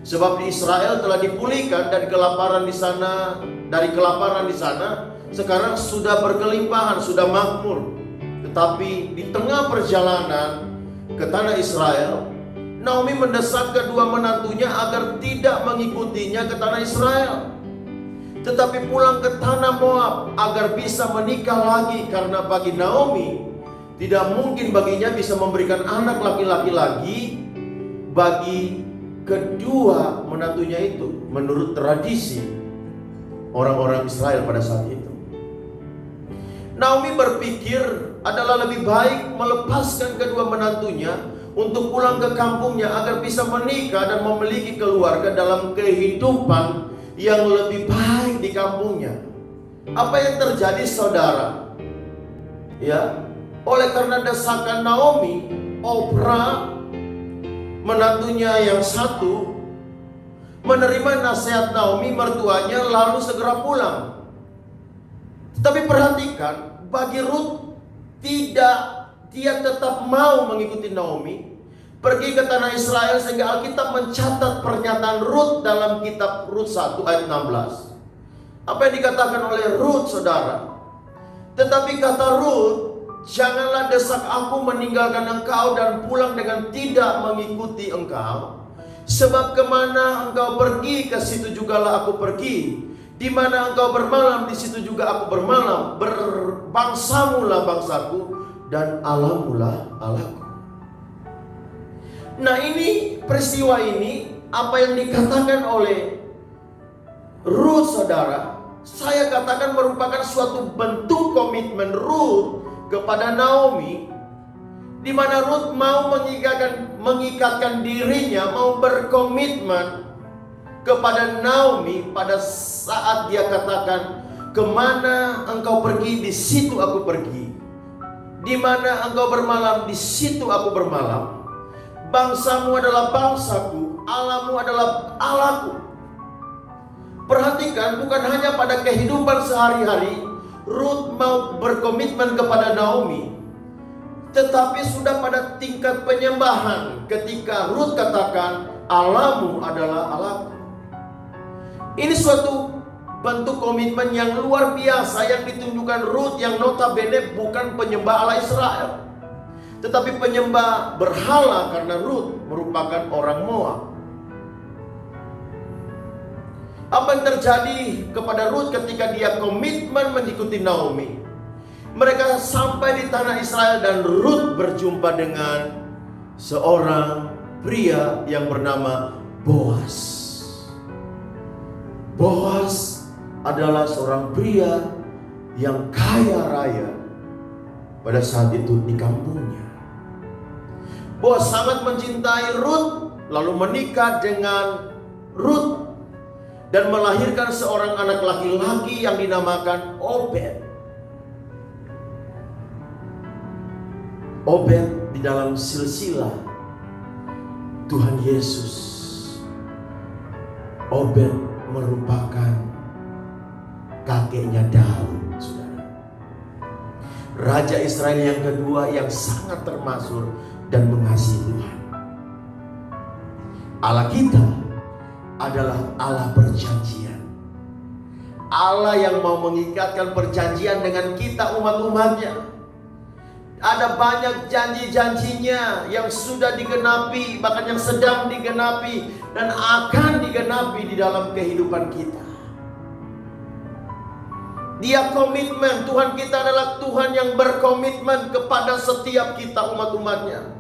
Sebab di Israel telah dipulihkan dari kelaparan di sana, sekarang sudah berkelimpahan, sudah makmur. Tetapi di tengah perjalanan ke tanah Israel, Naomi mendesak kedua menantunya agar tidak mengikutinya ke tanah Israel, tetapi pulang ke tanah Moab agar bisa menikah lagi. Karena bagi Naomi tidak mungkin baginya bisa memberikan anak laki-laki lagi bagi kedua menantunya itu, menurut tradisi orang-orang Israel pada saat itu. Naomi berpikir adalah lebih baik melepaskan kedua menantunya untuk pulang ke kampungnya agar bisa menikah dan memiliki keluarga dalam kehidupan yang lebih baik di kampungnya. Apa yang terjadi, saudara? Ya, oleh karena desakan Naomi, Orpa menantunya yang satu menerima nasihat Naomi mertuanya lalu segera pulang. Tetapi perhatikan, bagi Rut tidak, dia tetap mau mengikuti Naomi pergi ke tanah Israel, sehingga Alkitab mencatat pernyataan Rut dalam kitab Rut 1 ayat 16. Apa yang dikatakan oleh Rut, saudara? Tetapi kata Rut, janganlah desak aku meninggalkan engkau dan pulang dengan tidak mengikuti engkau. Sebab kemana engkau pergi, ke situ jugalah aku pergi. Di mana engkau bermalam, di situ juga aku bermalam. Bangsamulah bangsaku dan Allahmulah Allahku. Nah, ini peristiwa ini, apa yang dikatakan oleh Rut, saudara, saya katakan merupakan suatu bentuk komitmen Rut kepada Naomi, di mana Rut mau mengikatkan dirinya, mau berkomitmen kepada Naomi pada saat dia katakan, kemana engkau pergi, di situ aku pergi. Di mana engkau bermalam, di situ aku bermalam. Bangsamu adalah bangsaku, Allahmu adalah Allahku. Perhatikan, bukan hanya pada kehidupan sehari-hari Rut mau berkomitmen kepada Naomi, tetapi sudah pada tingkat penyembahan ketika Rut katakan, Allahmu adalah Allahku. Ini suatu bentuk komitmen yang luar biasa yang ditunjukkan Rut, yang notabene bukan penyembah Allah Israel, tetapi penyembah berhala, karena Rut merupakan orang Moab. Apa yang terjadi kepada Rut ketika dia komitmen mengikuti Naomi? Mereka sampai di tanah Israel dan Rut berjumpa dengan seorang pria yang bernama Boas. Boas adalah seorang pria yang kaya raya pada saat itu di kampungnya. Boaz sangat mencintai Rut, lalu menikah dengan Rut dan melahirkan seorang anak laki-laki yang dinamakan Obed. Obed di dalam silsilah Tuhan Yesus. Obed merupakan kakeknya Daud, saudara. Raja Israel yang kedua yang sangat termasyhur dan mengasihi Tuhan. Allah kita adalah Allah perjanjian. Allah yang mau mengikatkan perjanjian dengan kita umat-umatnya. Ada banyak janji-janjinya yang sudah digenapi, bahkan yang sedang digenapi dan akan digenapi di dalam kehidupan kita. Dia komitmen, Tuhan kita adalah Tuhan yang berkomitmen kepada setiap kita umat-umatnya.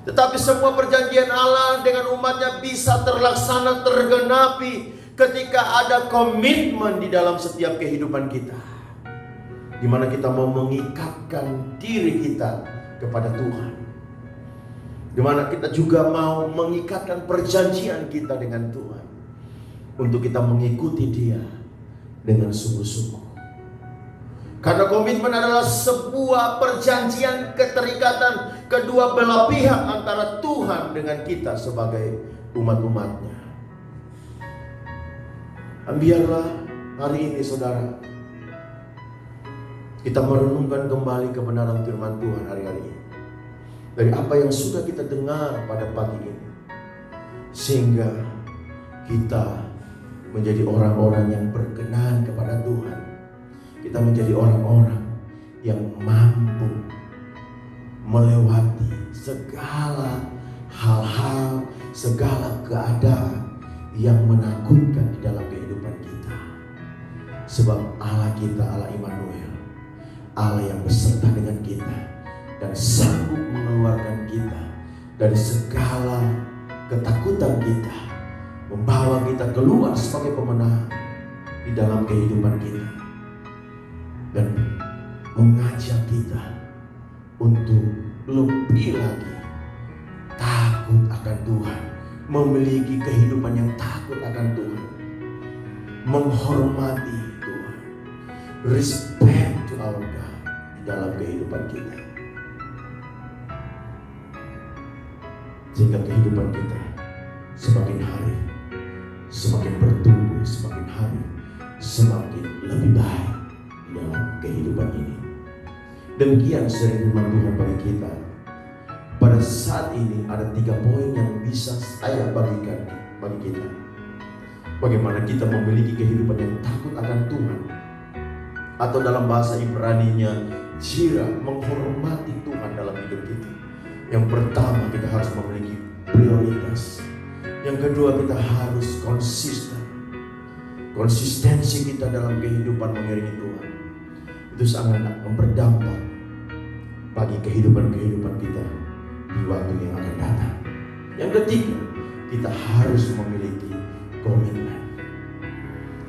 Tetapi semua perjanjian Allah dengan umatnya bisa terlaksana, tergenapi ketika ada komitmen di dalam setiap kehidupan kita, di mana kita mau mengikatkan diri kita kepada Tuhan, di mana kita juga mau mengikatkan perjanjian kita dengan Tuhan, untuk kita mengikuti Dia dengan sungguh-sungguh. Karena komitmen adalah sebuah perjanjian keterikatan kedua belah pihak antara Tuhan dengan kita sebagai umat-umatnya. Biarlah hari ini saudara, kita merenungkan kembali kebenaran firman Tuhan hari-hari ini, dari apa yang sudah kita dengar pada pagi ini, sehingga kita menjadi orang-orang yang berkenan kepada Tuhan. Kita menjadi orang-orang yang mampu melewati segala hal-hal, segala keadaan yang menakutkan di dalam kehidupan kita. Sebab Allah kita, Allah Immanuel, Allah yang beserta dengan kita dan sanggup mengeluarkan kita dari segala ketakutan kita, membawa kita keluar sebagai pemenang di dalam kehidupan kita, dan mengajak kita untuk lebih lagi takut akan Tuhan, memiliki kehidupan yang takut akan Tuhan, menghormati Tuhan, respect to our God di dalam kehidupan kita, sehingga kehidupan kita semakin hari semakin bertumbuh, semakin hari semakin lebih baik dalam kehidupan ini. Demikian sering firman Tuhan bagi kita. Pada saat ini ada 3 poin yang bisa saya bagikan bagi kita. Bagaimana kita memiliki kehidupan yang takut akan Tuhan, atau dalam bahasa Ibrani-nya jira, menghormati Tuhan dalam hidup kita. Yang pertama, kita harus memiliki prioritas. Yang kedua, kita harus konsisten. Konsistensi kita dalam kehidupan mengiringi Tuhan itu sangat berdampak bagi kehidupan-kehidupan kita di waktu yang akan datang. Yang ketiga, kita harus memiliki komitmen.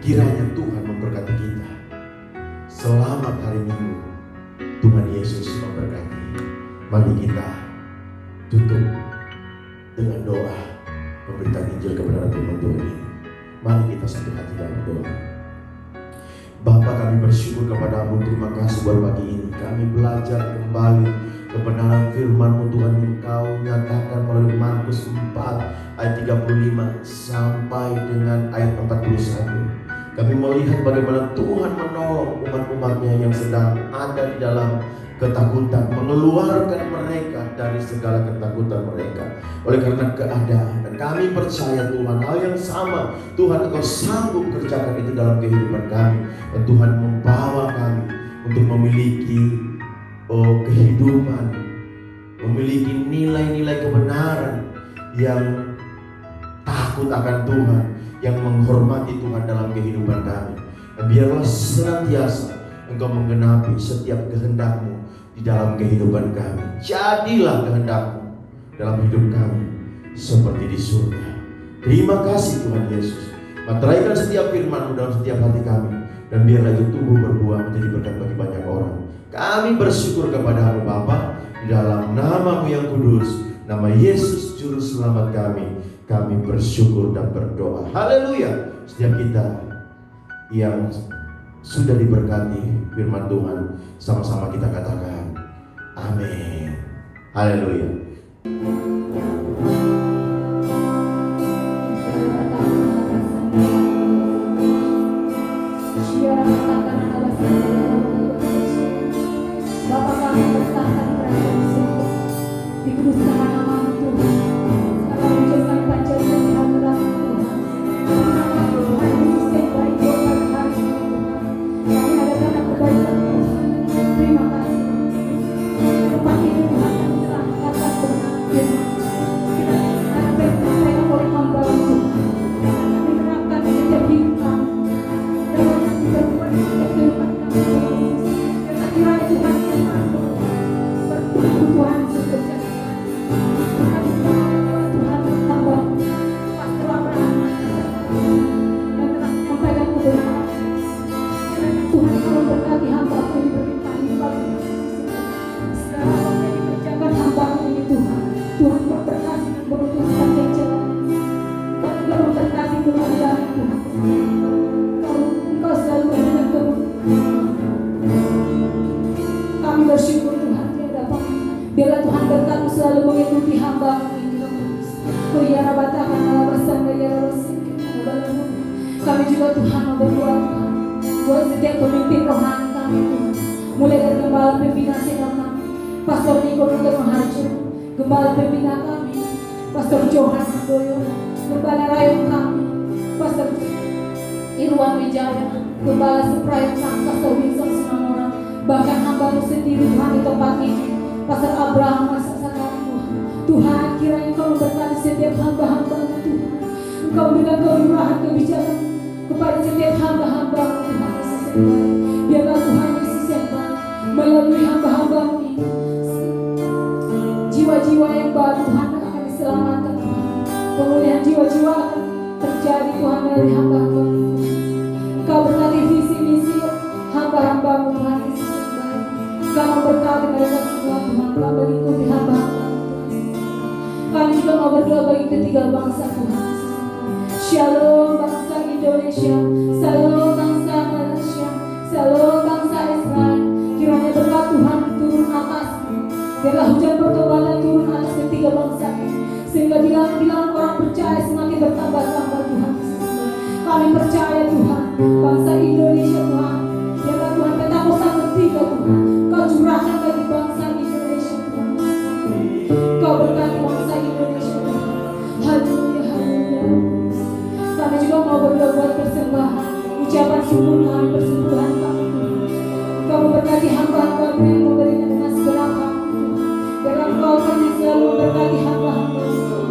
Kiranya Tuhan memberkati kita. Selamat hari Minggu. Tuhan Yesus memberkati. Mari kita tutup dengan doa pemberitaan Injil kebenaran firman Tuhan ini. Mari kita satu hati dalam doa. Bapa, kami bersyukur kepada-Mu, terima kasih buat pagi ini. Kami belajar kembali kebenaran firman-Mu Tuhan, Engkau nyatakan melalui Markus 4 ayat 35 sampai dengan ayat 41. Kami melihat bagaimana Tuhan menolong umat-umatnya yang sedang ada di dalam ketakutan, mengeluarkan mereka dari segala ketakutan mereka oleh karena keadaan. Dan kami percaya Tuhan, hal yang sama Tuhan Engkau sanggup kerjakan itu dalam kehidupan kami. Dan Tuhan membawa kami untuk memiliki kehidupan, memiliki nilai-nilai kebenaran yang takut akan Tuhan, yang menghormati Tuhan dalam kehidupan kami. Dan biarlah senantiasa Engkau menggenapi setiap kehendak-Mu di dalam kehidupan kami. Jadilah kehendak-Mu dalam hidup kami seperti di surga. Terima kasih Tuhan Yesus. Materaikan setiap firman-Mu dalam setiap hati kami, dan biarlah itu tumbuh berbuah menjadi berkat bagi banyak orang. Kami bersyukur kepada-Mu Bapa, di dalam nama-Mu yang kudus, nama Yesus Juru Selamat kami bersyukur dan berdoa. Haleluya. Setiap kita yang sudah diberkati firman Tuhan, sama-sama kita katakan amin. Haleluya. Bapa kami bertahan berada di surga, dikuduskan nama-Mu Tuhan. Kami menjadikan panjangnya di hadirat Tuhan. Nama Tuhan Yesus yang baik buat pada hari ini Tuhan. Kami adakan kebaikan Tuhan. Terima kasih. Tempat ini Tuhan kami telah atas benar firman. Kita akan disampaikan oleh hamba Tuhan. Kami terapkan di setiap hidup kami. Dan kami berbuat di setiap kehidupan kami Tuhan. Kiranya Tuhan berkebutuhan bekerja. Tuhan hamba Pastor Abraham yang telah menyampaikan kebenaran. Tuhan kalau berkati hamba ini berlimpahi bagi segala apa yang dikerjakan hamba ini Tuhan. Tuhan berberkati dan berutus panjang jalan. Tuhan juga memberkati keluarga Tuhan. Engkau selalu memberikan keberkahan. Kami bersyukur Tuhan tiada apa. Biarlah Tuhan berkat-Mu selalu mengikuti hamba-Mu ini. Kami juga Tuhan mau berdoa Tuhan buat setiap pemimpin rohani kami Tuhan. Mulai dari gembala pembina senior kami, Pastor Niko Nuntun Maharjo, gembala pembina kami, Pastor Johan Handoyo, gembala rakyat kami, Pastor Irwan Wijaya, gembala seprayat kami, Pastor Wilson Sinamora, bahkan hamba-Mu sendiri Tuhan di tempat ini, Pastor Abraham masa kami Tuhan. Tuhan kiranya Engkau memberkati setiap hamba-hamba-Mu Tuhan. Engkau berikan kemurahan kebijakan kepada setiap hamba-hamba-Mu Tuhan Yesus yang baik. Biarlah Tuhan Yesus yang baik melalui hamba-hamba-Mu ini jiwa-jiwa yang baru Tuhan akan diselamatkan Tuhan. Pemulihan jiwa-jiwa akan terjadi Tuhan melalui hamba-hamba-Mu. Engkau berkati visi misi hamba-hamba-Mu Tuhan Yesus yang baik. Engkau memberkati mereka semua Tuhan. Engkau mengikuti hamba-hamba-Mu. Kami juga mau berdoa bagi ketiga bangsa Tuhan. Shalom bangsa Indonesia, shalom bangsa Malaysia, shalom bangsa Israel. Kiranya berkat Tuhan turun atas. Biarlah hujan pertobatan turun atas ketiga bangsa ini, sehingga bilang-bilang orang percaya semakin bertambah-tambah Tuhan. Kami percaya Tuhan, bangsa Indonesia Tuhan. Biarlah Tuhan ketakutan ketiga Tuhan. Kau curahkan bagi bangsa Indonesia Tuhan. Kau berkati bangsa Indonesia Tuhan. Haleluya, haleluya. Kami juga mau berdoa buat persembahan, ucapan syukur kami, persembahan kami Tuhan. Kau memberkati hamba-hamba-Mu yang memberikan dengan segenap hati Tuhan. Biarlah Engkau akan selalu memberkati hamba-hamba Tuhan.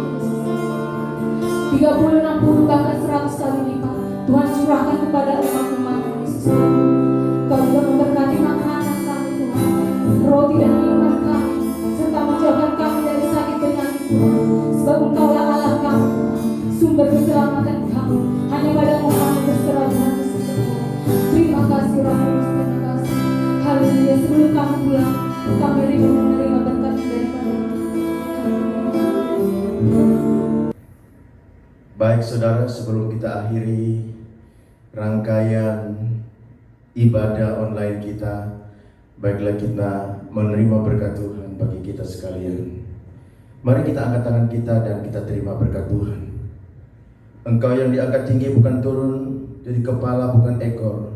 30, 60 bahkan 100 kali lipat Tuhan curahkan kepada umat-Mu Yesus. Kau juga memberkati makanan kami Tuhan, roti dan minuman kami, serta menjauhkan kami dari sakit penyakit Tuhan. Sebab Engkaulah Allah kami Tuhan, sumber keselamatan kami. Hanya pada-Mu kami berserah Tuhan Yesus. Terima kasih Roh Kudus, terima kasih. Haleluya. Sebelum kami pulang, kami menerima berkat daripada Baik saudara, sebelum kita akhiri rangkaian ibadah online kita, baiklah kita menerima berkat Tuhan bagi kita sekalian. Mari kita angkat tangan kita dan kita terima berkat Tuhan. Engkau yang diangkat tinggi bukan turun, jadi kepala bukan ekor.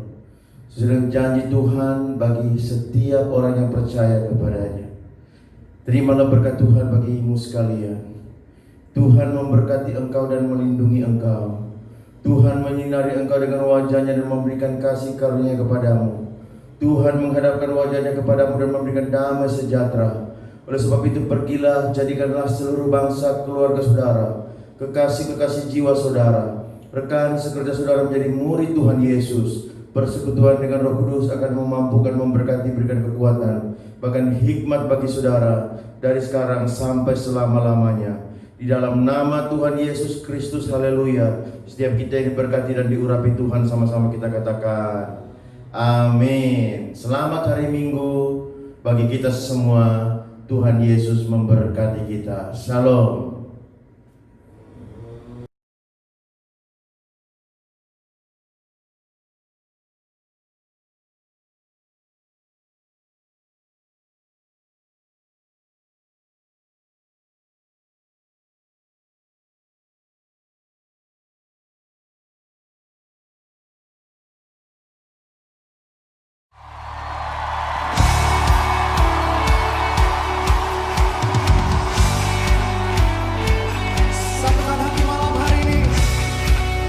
Sesuai janji Tuhan bagi setiap orang yang percaya kepadanya. Terimalah berkat Tuhan bagimu sekalian. Tuhan memberkati engkau dan melindungi engkau. Tuhan menyinari engkau dengan wajahnya dan memberikan kasih karunia kepadamu. Tuhan menghadapkan wajahnya kepadamu dan memberikan damai sejahtera. Oleh sebab itu pergilah, jadikanlah seluruh bangsa keluarga saudara, kekasih-kekasih jiwa saudara, rekan sekerja saudara menjadi murid Tuhan Yesus. Persekutuan dengan Roh Kudus akan memampukan, memberkati, berikan kekuatan, bahkan hikmat bagi saudara dari sekarang sampai selama-lamanya. Di dalam nama Tuhan Yesus Kristus, haleluya. Setiap kita yang diberkati dan diurapi Tuhan, sama-sama kita katakan amin. Selamat hari Minggu bagi kita semua. Tuhan Yesus memberkati kita. Shalom. Satukan hati malam hari ini,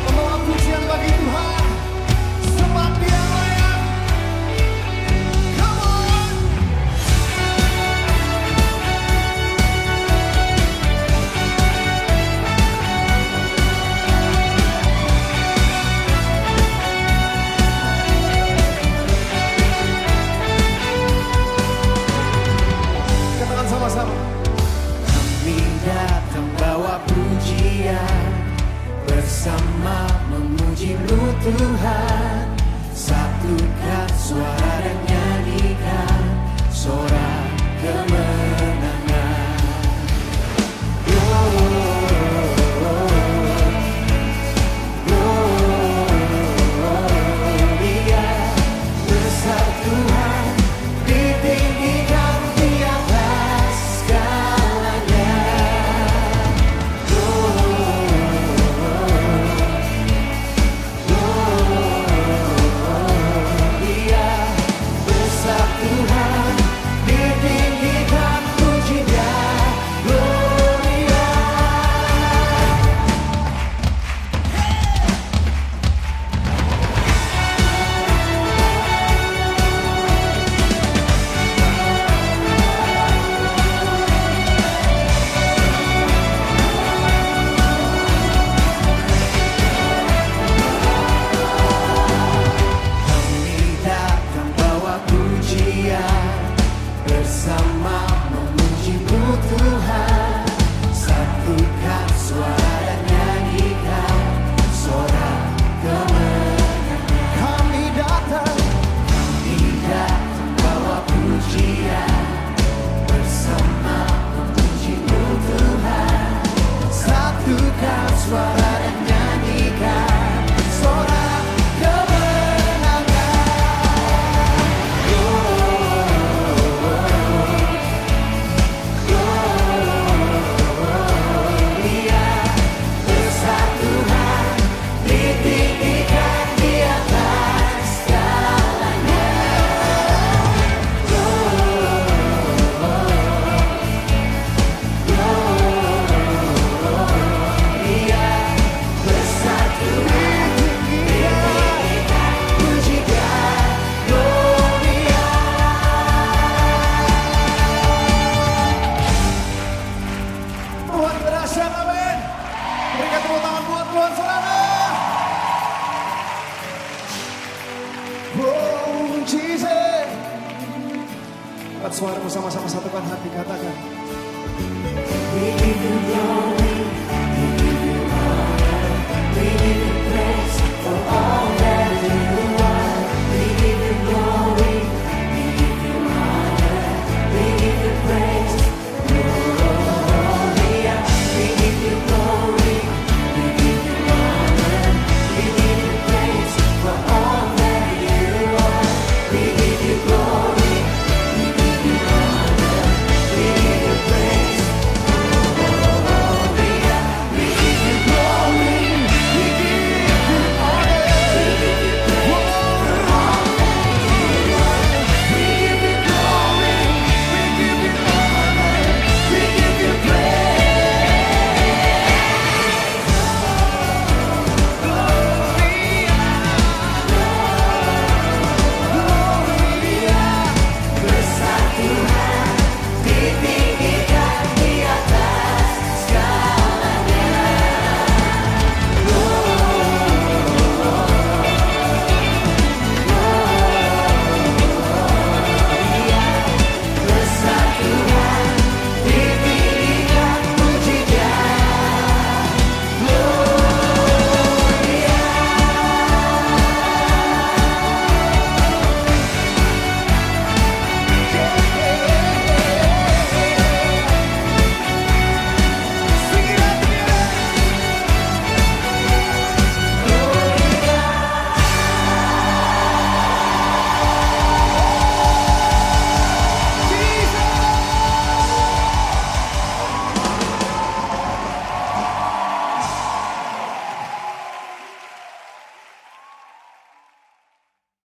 membawa pujian bagi Tuhan, sebab Dia layak. Come on. Katakan sama-sama. Kami datang bawa pujian, bersama memuji-Mu Tuhan. Satukan suara dan nyanyikan sorak kemenangan. Gloria, besar Tuhan, ditinggikan di atas segalanya. Gloria, besar Tuhan, ditinggikan puji-Nya. Gloria. Kami datang bawa pujian, bersama memuji-Mu Tuhan. Satukan suara dan nyanyikan sorak kemenangan. Kami datang bawa pujian, bersama memuji-Mu Tuhan. Satukan suara dan nyanyikan sorak kemenangan. Gloria, besar Tuhan, ditinggikan di atas segalanya. Gloria, besar Tuhan, ditinggikan puji-Nya. Gloria. Tuhan berdahsyat, amin. Berikan tepuk tangan buat Tuhan, saudara. Oh, Jesus. Angkat suaramu sama-sama, satukan hati, katakan. We give you glory.